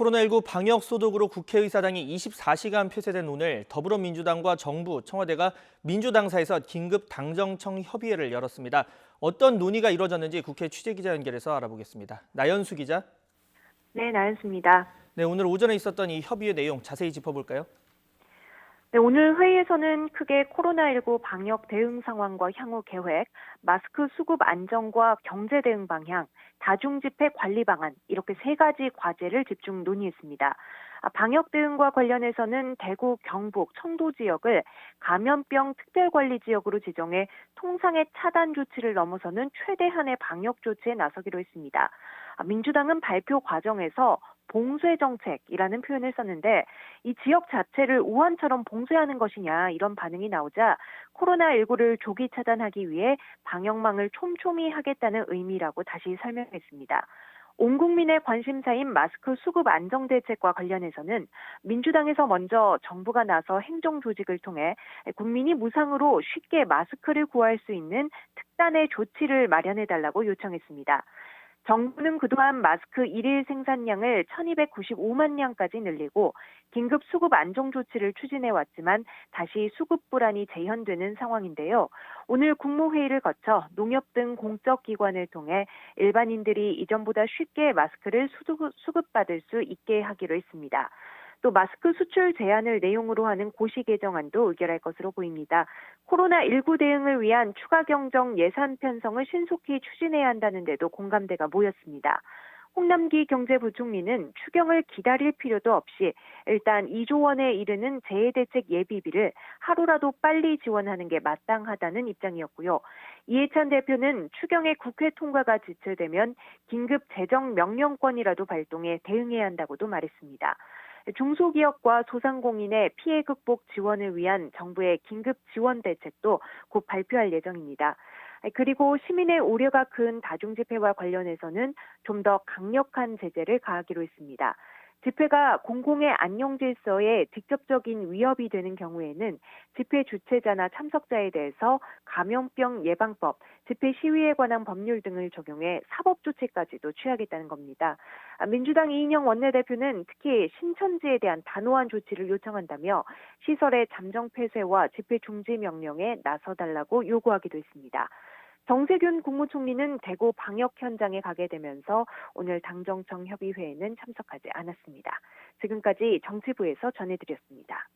코로나19 방역 소독으로 국회의사당이 24시간 폐쇄된 오늘 더불어민주당과 정부, 청와대가 민주당사에서 긴급 당정청 협의회를 열었습니다. 어떤 논의가 이루어졌는지 국회 취재기자 연결해서 알아보겠습니다. 나연수 기자. 네, 나연수입니다. 네, 오늘 오전에 있었던 이 협의회 내용 자세히 짚어볼까요? 네, 오늘 회의에서는 크게 코로나19 방역 대응 상황과 향후 계획, 마스크 수급 안정과 경제 대응 방향, 다중집회 관리 방안 이렇게 세 가지 과제를 집중 논의했습니다. 방역 대응과 관련해서는 대구, 경북, 청도 지역을 감염병 특별관리 지역으로 지정해 통상의 차단 조치를 넘어서는 최대한의 방역 조치에 나서기로 했습니다. 민주당은 발표 과정에서 봉쇄 정책이라는 표현을 썼는데 이 지역 자체를 우한처럼 봉쇄하는 것이냐 이런 반응이 나오자 코로나19를 조기 차단하기 위해 방역망을 촘촘히 하겠다는 의미라고 다시 설명했습니다. 온 국민의 관심사인 마스크 수급 안정 대책과 관련해서는 민주당에서 먼저 정부가 나서 행정 조직을 통해 국민이 무상으로 쉽게 마스크를 구할 수 있는 특단의 조치를 마련해달라고 요청했습니다. 정부는 그동안 마스크 일일 생산량을 1295만 량까지 늘리고 긴급 수급 안정 조치를 추진해왔지만 다시 수급 불안이 재현되는 상황인데요. 오늘 국무회의를 거쳐 농협 등 공적 기관을 통해 일반인들이 이전보다 쉽게 마스크를 수급받을 수 있게 하기로 했습니다. 또 마스크 수출 제한을 내용으로 하는 고시 개정안도 의결할 것으로 보입니다. 코로나19 대응을 위한 추가 경정 예산 편성을 신속히 추진해야 한다는 데도 공감대가 모였습니다. 홍남기 경제부총리는 추경을 기다릴 필요도 없이 일단 2조 원에 이르는 재해대책 예비비를 하루라도 빨리 지원하는 게 마땅하다는 입장이었고요. 이해찬 대표는 추경의 국회 통과가 지체되면 긴급 재정 명령권이라도 발동해 대응해야 한다고도 말했습니다. 중소기업과 소상공인의 피해 극복 지원을 위한 정부의 긴급 지원 대책도 곧 발표할 예정입니다. 그리고 시민의 우려가 큰 다중집회와 관련해서는 좀 더 강력한 제재를 가하기로 했습니다. 집회가 공공의 안녕 질서에 직접적인 위협이 되는 경우에는 집회 주최자나 참석자에 대해서 감염병 예방법, 집회 시위에 관한 법률 등을 적용해 사법 조치까지도 취하겠다는 겁니다. 민주당 이인영 원내대표는 특히 신천지에 대한 단호한 조치를 요청한다며 시설의 잠정 폐쇄와 집회 중지 명령에 나서달라고 요구하기도 했습니다. 정세균 국무총리는 대구 방역 현장에 가게 되면서 오늘 당정청 협의회에는 참석하지 않았습니다. 지금까지 정치부에서 전해드렸습니다.